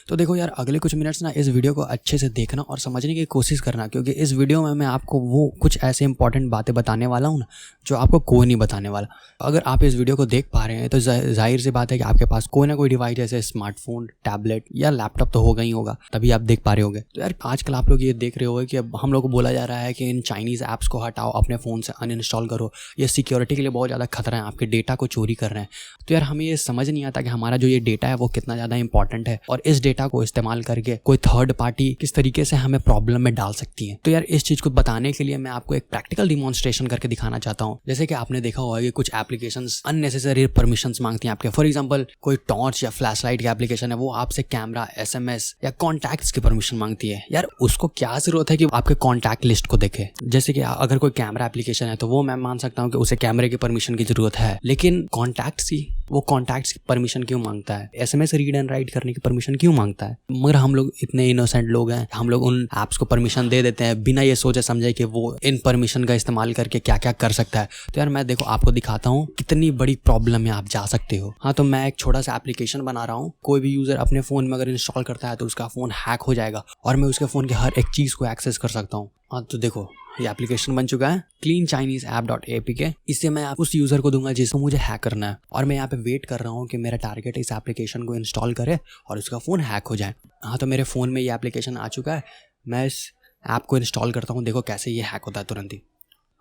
तो देखो यार, अगले कुछ मिनट्स ना इस वीडियो को अच्छे से देखना और समझने की कोशिश करना, क्योंकि इस वीडियो में मैं आपको वो कुछ ऐसे इंपॉर्टेंट बातें बताने वाला हूँ ना जो आपको कोई नहीं बताने वाला। अगर आप इस वीडियो को देख पा रहे हैं तो जाहिर सी बात है कि आपके पास कोई ना कोई डिवाइस जैसे स्मार्टफोन, टैबलेट या लैपटॉप तो होगा ही होगा, तभी आप देख पा रहे होंगे। तो यार आजकल आप लोग ये देख रहे होगे कि अब हम लोग को बोला जा रहा है कि इन चाइनीज़ ऐप्स को हटाओ, अपने फ़ोन से अनइंस्टॉल करो, ये सिक्योरिटी के लिए बहुत ज़्यादा खतरा है, आपके डेटा को चोरी कर रहे हैं। तो यार हमें ये समझ नहीं आता कि हमारा जो ये डेटा है वो कितना ज़्यादा इंपॉर्टेंट है और इस डेटा को इस्तेमाल करके कोई थर्ड पार्टी किस तरीके से हमें प्रॉब्लम में डाल सकती है। तो यार इस चीज़ को बताने के लिए मैं आपको एक प्रैक्टिकल डिमॉन्स्ट्रेशन करके दिखाना चाहता हूँ। जैसे कि आपने देखा होगा कि कुछ एप्लीकेशंस अननेसेसरी परमिशंस मांगती हैं आपके। फॉर एग्जांपल कोई टॉर्च या फ्लैश लाइट की एप्लीकेशन है, वो आपसे कैमरा, SMS या कॉन्टैक्ट्स की परमिशन मांगती है। यार उसको क्या जरूरत है कि आपके कॉन्टैक्ट लिस्ट को देखे। जैसे कि अगर कोई कैमरा एप्लीकेशन है तो वो मैं मान सकता हूँ कि उसे कैमरे की परमिशन की जरूरत है, लेकिन कॉन्टैक्ट्स की परमिशन क्यों मांगता है? SMS रीड एंड राइट करने की परमिशन क्यों मांगता है? मगर हम लोग इतने इनोसेंट लोग हैं, हम लोग उन ऐप्स को परमिशन दे देते हैं बिना ये सोचे समझे कि वो इन परमिशन का इस्तेमाल करके क्या क्या कर सकता है। तो यार मैं देखो आपको दिखाता हूँ कितनी बड़ी प्रॉब्लम में आप जा सकते हो। हाँ, तो मैं एक छोटा सा एप्लीकेशन बना रहा हूँ। कोई भी यूजर अपने फोन में अगर इंस्टॉल करता है तो उसका फोन हैक हो जाएगा और मैं उसके फोन के हर एक चीज को एक्सेस कर सकता हूँ। हाँ, तो देखो ये एप्लीकेशन बन चुका है cleanchineseapp.apk। इससे मैं उस यूज़र को दूंगा जिसको मुझे हैक करना है, और मैं यहाँ पे वेट कर रहा हूँ कि मेरा टारगेट इस एप्लीकेशन को इंस्टॉल करे और उसका फ़ोन हैक हो जाए। हाँ, तो मेरे फ़ोन में ये एप्लीकेशन आ चुका है। मैं इस ऐप को इंस्टॉल करता हूँ, देखो कैसे ये हैक होता है तुरंत ही।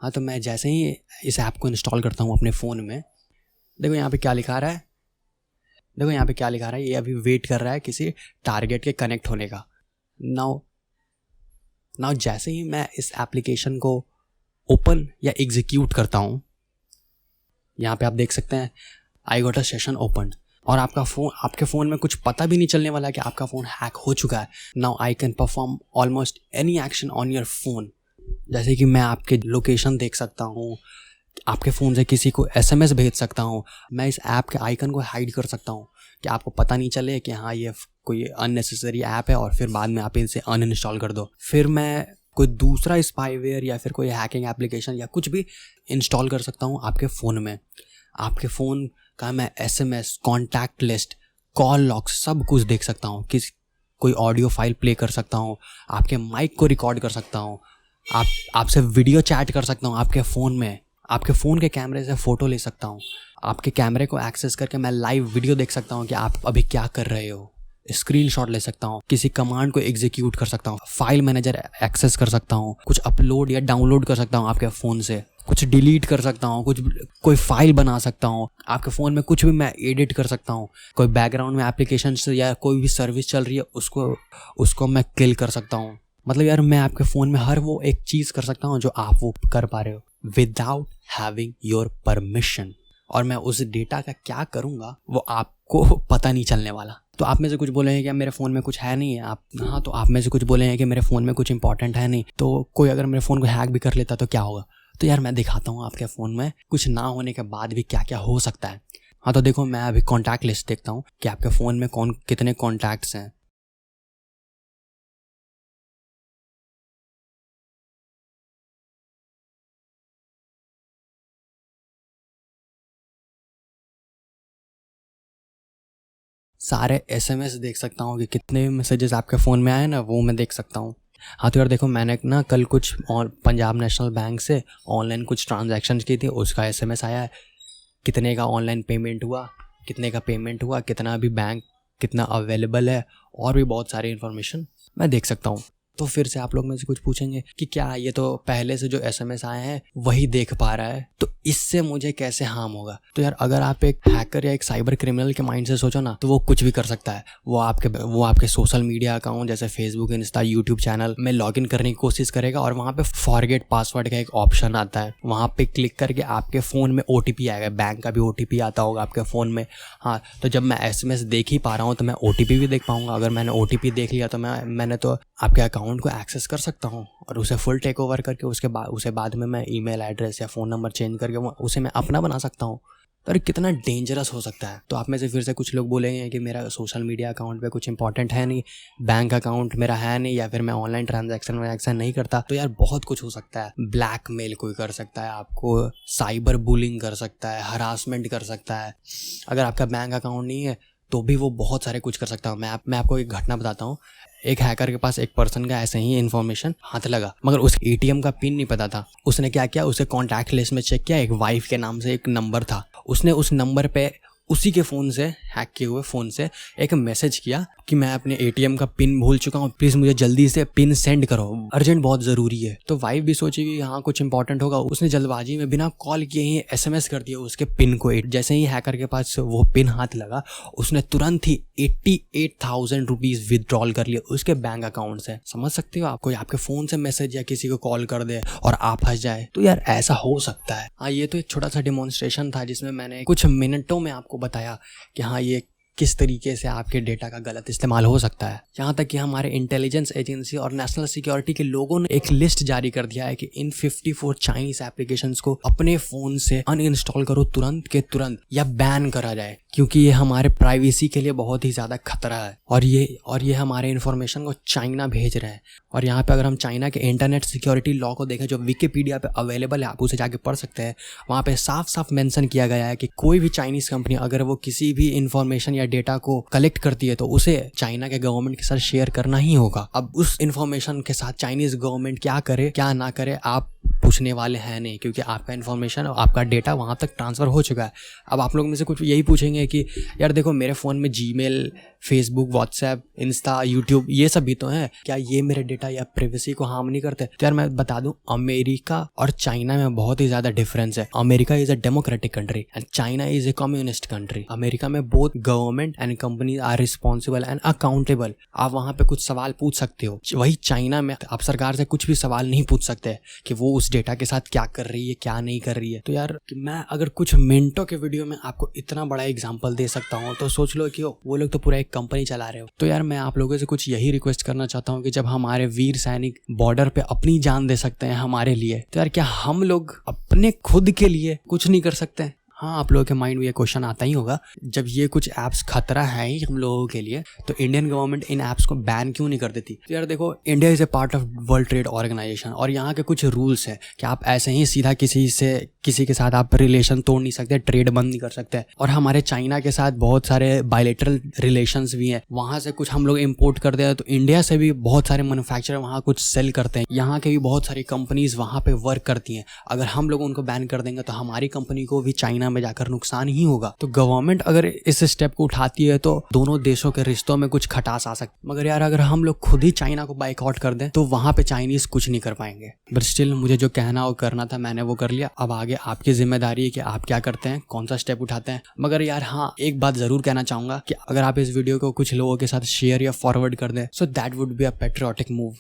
हाँ, तो मैं जैसे ही इस ऐप को इंस्टॉल करता हूँ अपने फ़ोन में, देखो यहाँ पर क्या लिखा रहा है, ये अभी वेट कर रहा है किसी टारगेट के कनेक्ट होने का। नाउ जैसे ही मैं इस एप्लीकेशन को ओपन या एग्जीक्यूट करता हूँ, यहाँ पे आप देख सकते हैं I got a session open, और आपके फ़ोन में कुछ पता भी नहीं चलने वाला कि आपका फ़ोन हैक हो चुका है। Now I can perform almost any action on your phone. जैसे कि मैं आपके लोकेशन देख सकता हूँ, आपके फ़ोन से किसी को SMS भेज सकता हूँ, मैं इस ऐप के आइकन को हाइड कर सकता हूँ कि आपको पता नहीं चले कि हाँ ये कोई अननेसेसरी ऐप है, और फिर बाद में आप इसे अनइंस्टॉल कर दो। फिर मैं कोई दूसरा स्पाईवेयर या फिर कोई हैकिंग एप्लीकेशन या कुछ भी इंस्टॉल कर सकता हूँ आपके फ़ोन में। आपके फ़ोन का मैं SMS, contact list, call log सब कुछ देख सकता हूँ। कोई ऑडियो फाइल प्ले कर सकता हूँ, आपके माइक को रिकॉर्ड कर सकता हूँ, आपसे वीडियो चैट कर सकता हूँ आपके फ़ोन में, आपके फ़ोन के कैमरे से फ़ोटो ले सकता हूँ, आपके कैमरे को एक्सेस करके मैं लाइव वीडियो देख सकता हूँ कि आप अभी क्या कर रहे हो, स्क्रीनशॉट ले सकता हूँ, किसी कमांड को एग्जीक्यूट कर सकता हूँ, फाइल मैनेजर एक्सेस कर सकता हूँ, कुछ अपलोड या डाउनलोड कर सकता हूँ आपके फ़ोन से, कुछ डिलीट कर सकता हूँ, कोई फाइल बना सकता हूँ आपके फ़ोन में, कुछ भी मैं एडिट कर सकता हूँ, कोई बैकग्राउंड में एप्लीकेशन से या कोई भी सर्विस चल रही है उसको मैं किल कर सकता हूँ। मतलब यार मैं आपके फ़ोन में हर वो एक चीज़ कर सकता हूँ जो आप वो कर पा रहे हो विदाउट हैविंग योर परमिशन। और मैं उस डेटा का क्या करूँगा वो आपको पता नहीं चलने वाला। तो आप में से कुछ बोले हैं कि मेरे फ़ोन में कुछ है नहीं है, तो आप में से कुछ बोले हैं कि मेरे फ़ोन में कुछ इंपॉर्टेंट है नहीं, तो कोई अगर मेरे फ़ोन को हैक भी कर लेता तो क्या होगा? तो यार मैं दिखाता हूँ आपके फ़ोन में कुछ ना होने के बाद भी क्या क्या हो सकता है। हाँ, तो देखो मैं अभी कॉन्टैक्ट लिस्ट देखता हूँ कि आपके फ़ोन में कितने कॉन्टैक्ट्स हैं। सारे SMS देख सकता हूँ कि कितने भी मैसेजेस आपके फ़ोन में आए ना, वो मैं देख सकता हूँ। हाँ, तो यार देखो मैंने ना कल कुछ और पंजाब नेशनल बैंक से ऑनलाइन कुछ ट्रांजैक्शंस की थी, उसका SMS आया है, कितने का ऑनलाइन पेमेंट हुआ, कितना अभी बैंक कितना अवेलेबल है, और भी बहुत सारी इन्फॉर्मेशन मैं देख सकता हूँ। तो फिर से आप लोग में से कुछ पूछेंगे कि क्या ये तो पहले से जो SMS आए हैं वही देख पा रहा है, तो इससे मुझे कैसे हार्म होगा? तो यार अगर आप एक हैकर या एक साइबर क्रिमिनल के माइंड से सोचो ना, तो वो कुछ भी कर सकता है। वो आपके सोशल मीडिया अकाउंट जैसे फेसबुक, इंस्टा, यूट्यूब चैनल में लॉगिन करने की कोशिश करेगा, और वहाँ पे फॉरगेट पासवर्ड का एक ऑप्शन आता है, वहाँ पे क्लिक करके आपके फ़ोन में OTP आएगा, बैंक का भी OTP आता होगा आपके फ़ोन में। हाँ, तो जब मैं SMS देख ही पा रहा हूँ तो मैं OTP भी देख पाऊँगा। अगर मैंने OTP देख लिया तो मैंने तो आपके अकाउंट को एक्सेस कर सकता हूँ और उसे फुल टेक ओवर करके उसे बाद में मैं ईमेल एड्रेस या फ़ोन नंबर चेंज करके उसे मैं अपना बना सकता हूँ। तो अरे कितना डेंजरस हो सकता है। तो आप में से फिर से कुछ लोग बोलेंगे कि मेरा सोशल मीडिया अकाउंट पे कुछ इंपॉर्टेंट है नहीं, बैंक अकाउंट मेरा है नहीं, या फिर मैं ऑनलाइन ट्रांजैक्शन नहीं करता। तो यार बहुत कुछ हो सकता है। ब्लैकमेल कोई कर सकता है आपको, साइबर बुलिंग कर सकता है, हरासमेंट कर सकता है। अगर आपका बैंक अकाउंट नहीं है तो भी वो बहुत सारे कुछ कर सकता है। मैं आपको एक घटना बताता हूँ। एक हैकर के पास एक पर्सन का ऐसे ही इन्फॉर्मेशन हाथ लगा, मगर उसके एटीएम का पिन नहीं पता था। उसने क्या किया, उसके कॉन्टैक्ट लिस्ट में चेक किया, एक वाइफ के नाम से एक नंबर था। उसने उस नंबर पे उसी के फ़ोन से, हैक किए हुए फ़ोन से एक मैसेज किया कि मैं अपने एटीएम का पिन भूल चुका हूँ, प्लीज़ मुझे जल्दी से पिन सेंड करो, अर्जेंट बहुत ज़रूरी है। तो वाइफ भी सोची कि हाँ कुछ इंपॉर्टेंट होगा। उसने जल्दबाजी में बिना कॉल किए ही एसएमएस कर दिया उसके पिन को। जैसे ही हैकर के पास वो पिन हाथ लगा, उसने तुरंत ही 88,000 रुपीज़ विदड्रॉल कर लिया उसके बैंक अकाउंट से। समझ सकते हो आप, कोई आपके फ़ोन से मैसेज या किसी को कॉल कर दे और आप फंस जाए, तो यार ऐसा हो सकता है। हाँ, ये तो एक छोटा सा डेमोन्स्ट्रेशन था जिसमें मैंने कुछ मिनटों में आपको बताया कि हाँ ये किस तरीके से आपके डेटा का गलत इस्तेमाल हो सकता है। यहाँ तक कि हमारे इंटेलिजेंस एजेंसी और नेशनल सिक्योरिटी के लोगों ने एक लिस्ट जारी कर दिया है कि इन 54 चाइनीज एप्लीकेशंस को अपने फ़ोन से अनइंस्टॉल करो तुरंत के तुरंत, या बैन करा जाए, क्योंकि ये हमारे प्राइवेसी के लिए बहुत ही ज़्यादा खतरा है। और ये हमारे इन्फॉर्मेशन को चाइना भेज रहे हैं। और यहाँ पे अगर हम चाइना के इंटरनेट सिक्योरिटी लॉ को देखें, जो विकिपीडिया पे अवेलेबल है, आप उसे जाके पढ़ सकते हैं। वहाँ पे साफ साफ मेंशन किया गया है कि कोई भी चाइनीज़ कंपनी अगर वो किसी भी इन्फॉर्मेशन या डेटा को कलेक्ट करती है तो उसे चाइना के गवर्नमेंट के साथ शेयर करना ही होगा। अब उस इन्फॉर्मेशन के साथ चाइनीज़ गवर्नमेंट क्या करे क्या ना करे आप पूछने वाले हैं नहीं, क्योंकि आपका इन्फॉर्मेशन और आपका डेटा वहाँ तक ट्रांसफ़र हो चुका है। अब आप लोग में से कुछ यही पूछेंगे कि यार देखो मेरे फ़ोन में Gmail, Facebook, WhatsApp, Insta, YouTube ये सब भी तो हैं, क्या ये मेरे डेटा या प्राइवेसी को हार्म नहीं करते? तो यार मैं बता दूं, अमेरिका और चाइना में बहुत ही ज़्यादा डिफरेंस है। America is a democratic country and China is a communist country. America में both government and companies are responsible and accountable. आप वहाँ पे कुछ सवाल पूछ सकते हो। वही चाइना में आप सरकार से कुछ भी सवाल नहीं पूछ सकते कि वो उस डेटा के साथ क्या कर रही है क्या नहीं कर रही है। तो यार मैं अगर कुछ मिनटों के वीडियो में आपको इतना बड़ा एग्जांपल दे सकता हूँ तो सोच लो कि वो लोग तो पूरा एक कंपनी चला रहे हो। तो यार मैं आप लोगों से कुछ यही रिक्वेस्ट करना चाहता हूँ कि जब हमारे वीर सैनिक बॉर्डर पे अपनी जान दे सकते हैं हमारे लिए, तो यार क्या हम लोग अपने खुद के लिए कुछ नहीं कर सकते हैं? हाँ, आप लोगों के माइंड में ये क्वेश्चन आता ही होगा, जब ये कुछ ऐप्स खतरा है ही हम लोगों के लिए तो इंडियन गवर्नमेंट इन ऐप्स को बैन क्यों नहीं कर देती? तो यार देखो, India is a part of World Trade Organization और यहाँ के कुछ रूल्स हैं कि आप ऐसे ही सीधा किसी के साथ आप रिलेशन तोड़ नहीं सकते, ट्रेड बंद नहीं कर सकते। और हमारे चाइना के साथ बहुत सारे बायलैटरल रिलेशंस भी हैं। वहाँ से कुछ हम लोग इम्पोर्ट करते हैं तो इंडिया से भी बहुत सारे मैन्युफैक्चरर वहाँ कुछ सेल करते हैं। यहाँ के भी बहुत सारी कंपनीज वहाँ पे वर्क करती हैं। अगर हम लोग उनको बैन कर देंगे तो हमारी कंपनी को भी चाइना में जाकर नुकसान ही होगा। तो गवर्नमेंट अगर इस स्टेप को उठाती है तो दोनों देशों के रिश्तों में कुछ खटास आ सकती। मगर यार अगर हम लोग खुद ही चाइना को बाइकआउट कर दें तो वहाँ पे चाइनीज कुछ नहीं कर पाएंगे। बट स्टिल मुझे जो कहना और करना था मैंने वो कर लिया। अब आगे आपकी जिम्मेदारी है कि आप क्या करते हैं, कौन सा स्टेप उठाते हैं। मगर यार हाँ, एक बात जरूर कहना चाहूंगा कि अगर आप इस वीडियो को कुछ लोगों के साथ शेयर या फॉरवर्ड कर दें, so that would be a patriotic move.